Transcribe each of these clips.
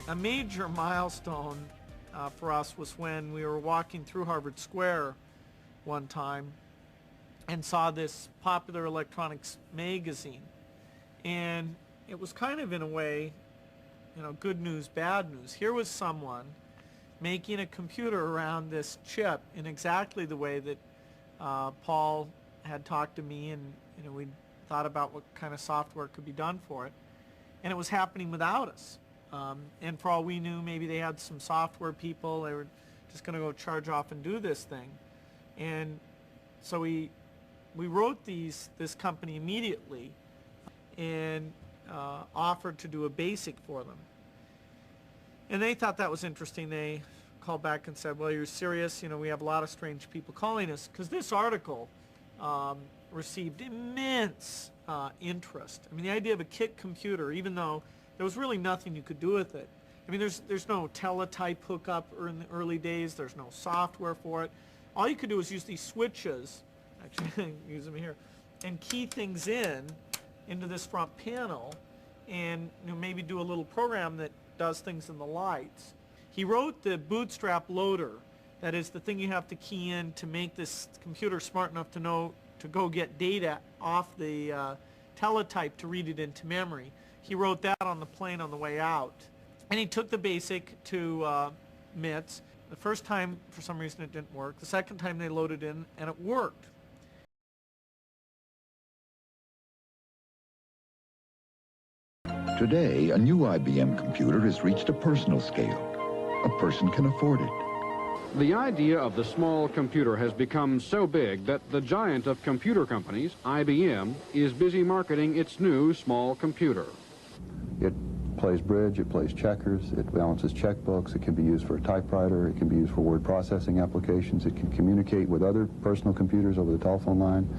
A major milestone for us was when we were walking through Harvard Square one time and saw this popular electronics magazine. And it was kind of, in a way, good news, bad news. Here was someone making a computer around this chip in exactly the way that Paul had talked to me, and we thought about what kind of software could be done for it. And it was happening without us. And for all we knew, maybe they had some software people. They were just going to go charge off and do this thing. And so we wrote this company immediately and offered to do a basic for them. And they thought that was interesting. They called back and said, well, you're serious? We have a lot of strange people calling us. Because this article received immense interest. I mean, the idea of a kit computer, even though there was really nothing you could do with it. I mean, there's no teletype hookup in the early days. There's no software for it. All you could do is use these switches, actually use them here, and key things into this front panel, and maybe do a little program that does things in the lights. He wrote the bootstrap loader, that is the thing you have to key in to make this computer smart enough to know to go get data off the teletype to read it into memory. He wrote that on the plane on the way out. And he took the basic to MITS. The first time, for some reason, it didn't work. The second time they loaded in, and it worked. Today, a new IBM computer has reached a personal scale. A person can afford it. The idea of the small computer has become so big that the giant of computer companies, IBM, is busy marketing its new small computer. It plays bridge, it plays checkers, it balances checkbooks, it can be used for a typewriter, it can be used for word processing applications, it can communicate with other personal computers over the telephone line,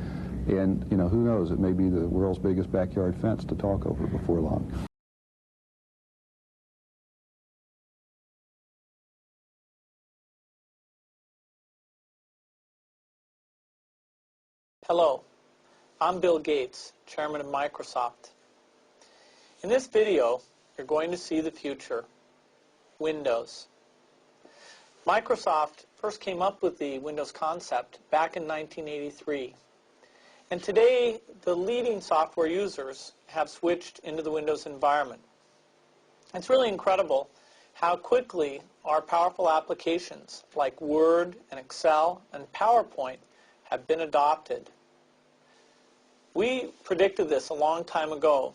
and, who knows, it may be the world's biggest backyard fence to talk over before long. Hello, I'm Bill Gates, Chairman of Microsoft. In this video, you're going to see the future, Windows. Microsoft first came up with the Windows concept back in 1983. And today, the leading software users have switched into the Windows environment. It's really incredible how quickly our powerful applications like Word and Excel and PowerPoint have been adopted. We predicted this a long time ago,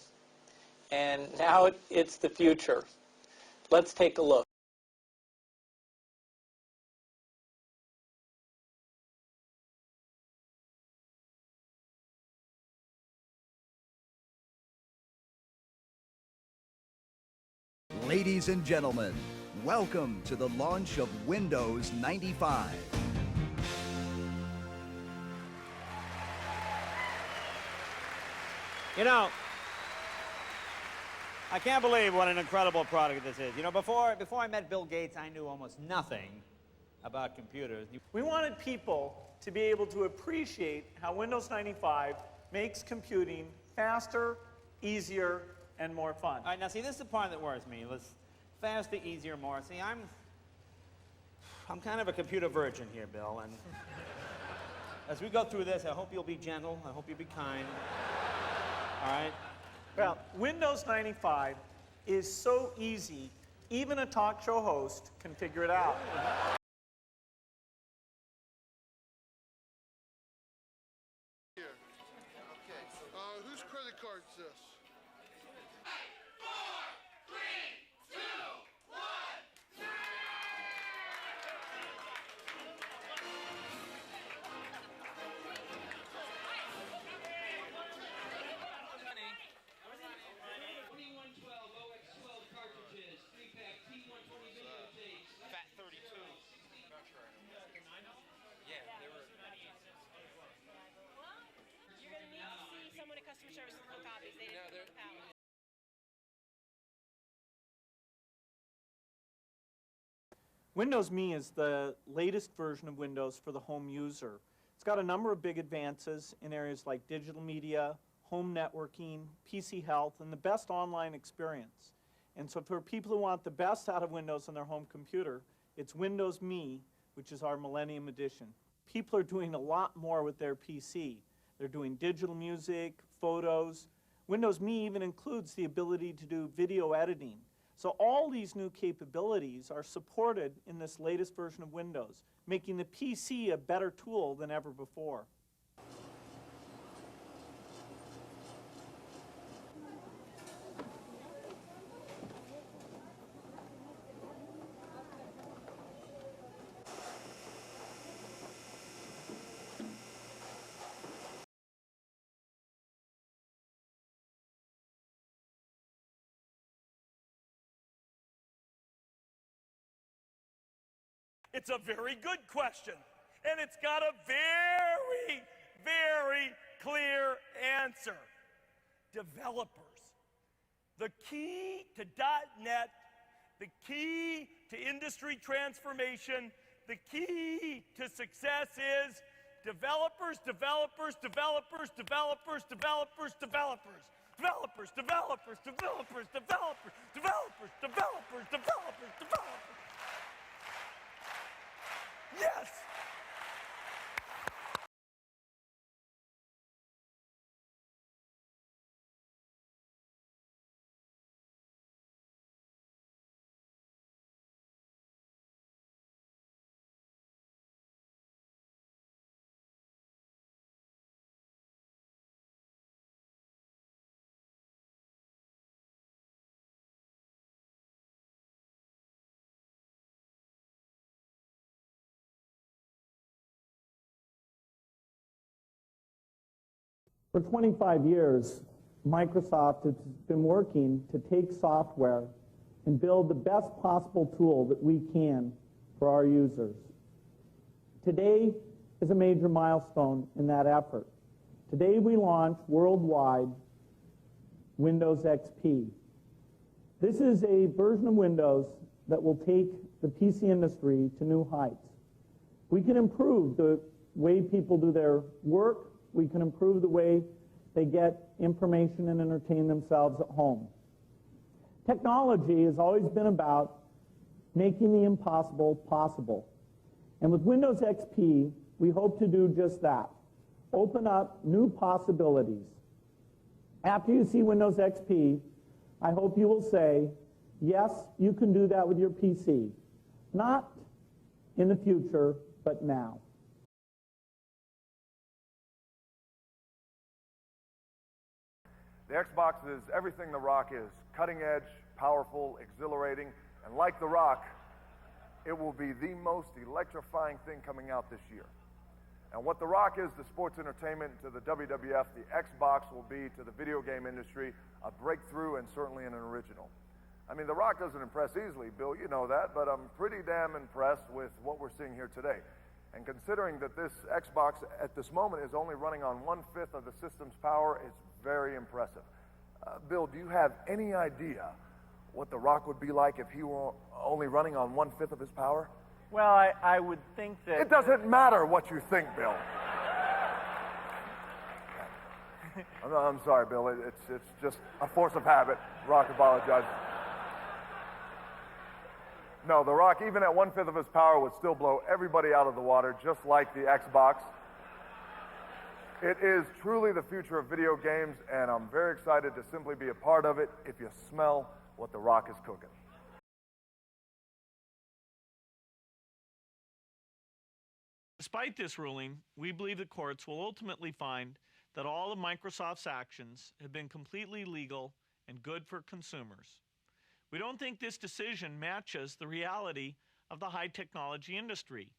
and now it's the future. Let's take a look. Ladies and gentlemen, welcome to the launch of Windows 95. I can't believe what an incredible product this is. Before I met Bill Gates, I knew almost nothing about computers. We wanted people to be able to appreciate how Windows 95 makes computing faster, easier, and more fun. All right, now see, this is the part that worries me. Faster, easier, more. See, I'm kind of a computer virgin here, Bill, and as we go through this, I hope you'll be gentle. I hope you'll be kind. All right? Well, Windows 95 is so easy, even a talk show host can figure it out. Whose credit card is this? Windows Me is the latest version of Windows for the home user. It's got a number of big advances in areas like digital media, home networking, PC health, and the best online experience. And so for people who want the best out of Windows on their home computer, it's Windows Me, which is our Millennium Edition. People are doing a lot more with their PC. They're doing digital music, photos. Windows Me even includes the ability to do video editing. So all these new capabilities are supported in this latest version of Windows, making the PC a better tool than ever before. It's a very good question, and it's got a very, very clear answer. Developers. The key to .NET, the key to industry transformation, the key to success is developers, developers, developers, developers, developers, developers. Developers, developers, developers, developers, developers, developers, developers, developers. Yes! For 25 years, Microsoft has been working to take software and build the best possible tool that we can for our users. Today is a major milestone in that effort. Today we launch worldwide Windows XP. This is a version of Windows that will take the PC industry to new heights. We can improve the way people do their work. We can improve the way they get information and entertain themselves at home. Technology has always been about making the impossible possible. And with Windows XP, we hope to do just that. Open up new possibilities. After you see Windows XP, I hope you will say, yes, you can do that with your PC. Not in the future, but now. The Xbox is everything The Rock is. Cutting edge, powerful, exhilarating, and like The Rock, it will be the most electrifying thing coming out this year. And what The Rock is to sports entertainment, to the WWF, the Xbox will be to the video game industry a breakthrough and certainly an original. I mean, The Rock doesn't impress easily, Bill, you know that, but I'm pretty damn impressed with what we're seeing here today. And considering that this Xbox at this moment is only running on 1/5 of the system's power, it's very impressive. Bill, do you have any idea what The Rock would be like if he were only running on 1/5 of his power? Well, I would think that... It doesn't matter what you think, Bill. I'm sorry, Bill. It's just a force of habit. Rock apologizes. No, The Rock, even at 1/5 of his power, would still blow everybody out of the water, just like the Xbox. It is truly the future of video games, and I'm very excited to simply be a part of it if you smell what The Rock is cooking. Despite this ruling, we believe the courts will ultimately find that all of Microsoft's actions have been completely legal and good for consumers. We don't think this decision matches the reality of the high technology industry,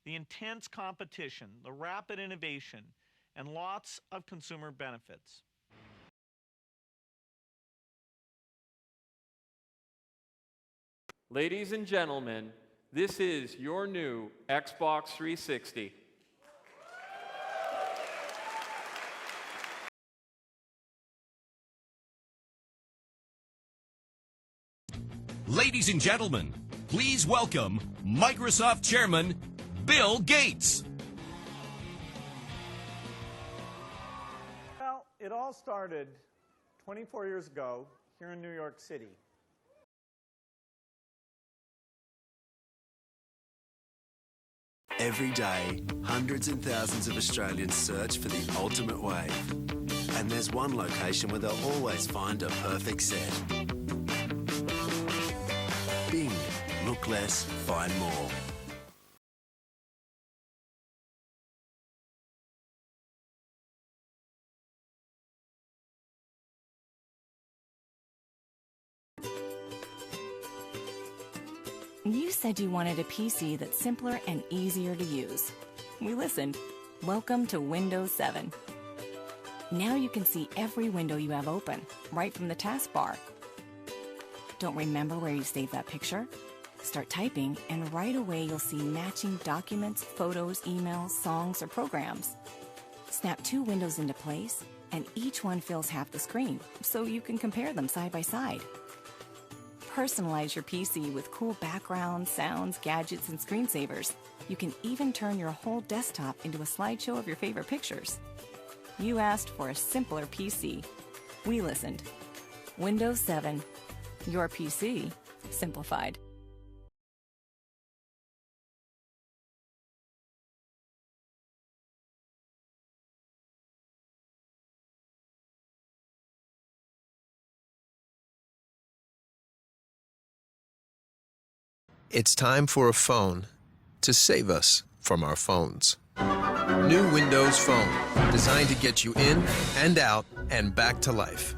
the intense competition, the rapid innovation, and lots of consumer benefits. Ladies and gentlemen, this is your new Xbox 360. Ladies and gentlemen, please welcome Microsoft Chairman Bill Gates. Well, it all started 24 years ago here in New York City. Every day, hundreds and thousands of Australians search for the ultimate wave. And there's one location where they'll always find a perfect set. Bing. Look less, find more. You said you wanted a PC that's simpler and easier to use. We listened. Welcome to Windows 7. Now you can see every window you have open, right from the taskbar. Don't remember where you saved that picture? Start typing, and right away you'll see matching documents, photos, emails, songs, or programs. Snap 2 windows into place, and each one fills half the screen, so you can compare them side by side. Personalize your PC with cool backgrounds, sounds, gadgets, and screensavers. You can even turn your whole desktop into a slideshow of your favorite pictures. You asked for a simpler PC. We listened. Windows 7. Your PC simplified. It's time for a phone to save us from our phones. New Windows Phone, designed to get you in and out and back to life.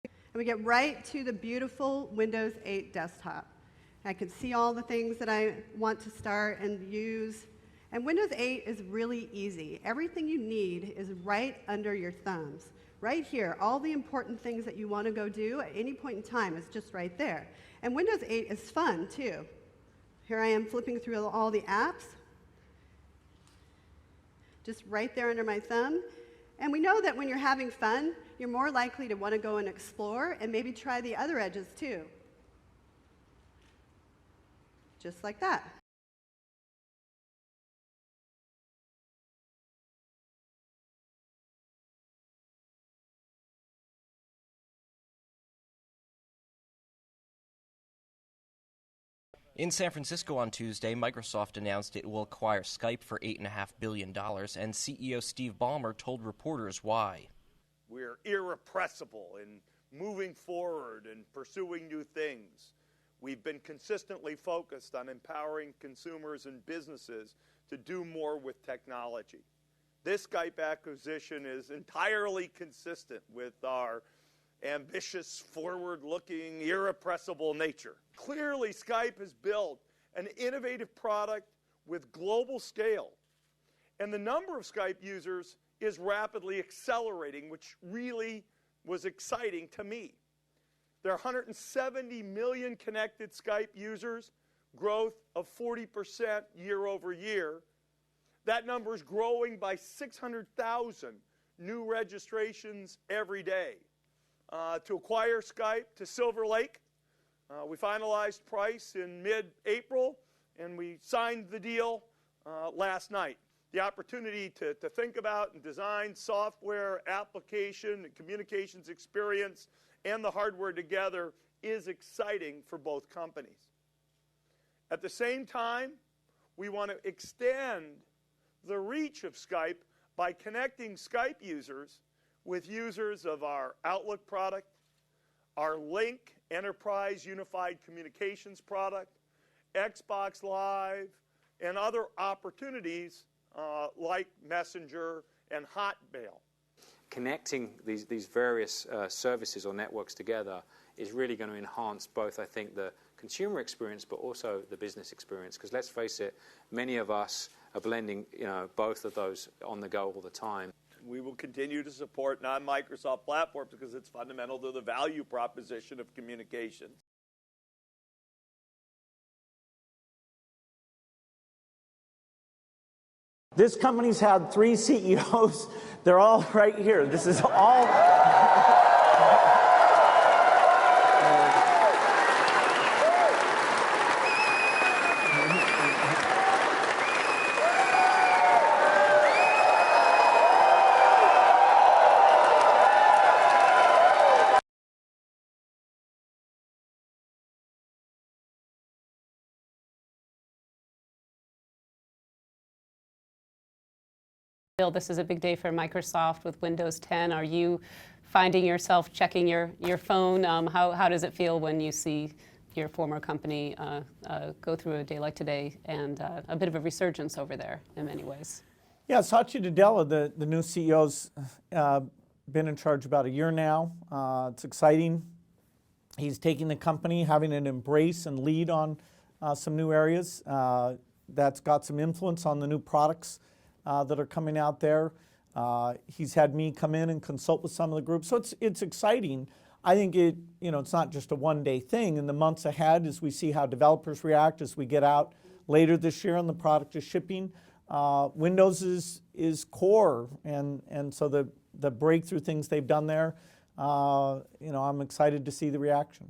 And we get right to the beautiful Windows 8 desktop. I can see all the things that I want to start and use. And Windows 8 is really easy. Everything you need is right under your thumbs. Right here, all the important things that you want to go do at any point in time is just right there. And Windows 8 is fun, too. Here I am flipping through all the apps, just right there under my thumb. And we know that when you're having fun, you're more likely to want to go and explore and maybe try the other edges, too. Just like that. In San Francisco on Tuesday, Microsoft announced it will acquire Skype for $8.5 billion, and CEO Steve Ballmer told reporters why. We're irrepressible in moving forward and pursuing new things. We've been consistently focused on empowering consumers and businesses to do more with technology. This Skype acquisition is entirely consistent with our ambitious, forward-looking, irrepressible nature. Clearly, Skype has built an innovative product with global scale, and the number of Skype users is rapidly accelerating, which really was exciting to me. There are 170 million connected Skype users, growth of 40% year over year. That number is growing by 600,000 new registrations every day. To acquire Skype to Silver Lake, we finalized price in mid-April, and we signed the deal last night. The opportunity to think about and design software, application, and communications experience and the hardware together is exciting for both companies. At the same time, we want to extend the reach of Skype by connecting Skype users with users of our Outlook product, our Lync Enterprise Unified Communications product, Xbox Live, and other opportunities like Messenger and Hotmail. Connecting these various services or networks together is really going to enhance both, I think, the consumer experience but also the business experience. Because let's face it, many of us are blending both of those on the go all the time. We will continue to support non-Microsoft platforms because it's fundamental to the value proposition of communications. This company's had 3 CEOs. They're all right here. This is all... Bill, this is a big day for Microsoft with Windows 10. Are you finding yourself checking your phone? How does it feel when you see your former company go through a day like today and a bit of a resurgence over there in many ways? Yeah, Satya Nadella, the new CEO's been in charge about a year now. It's exciting. He's taking the company, having it embrace and lead on some new areas. That's got some influence on the new products that are coming out there. He's had me come in and consult with some of the groups, so it's exciting. I think it's not just a one-day thing. In the months ahead, as we see how developers react, as we get out later this year and the product is shipping, Windows is core, and so the breakthrough things they've done there, I'm excited to see the reaction.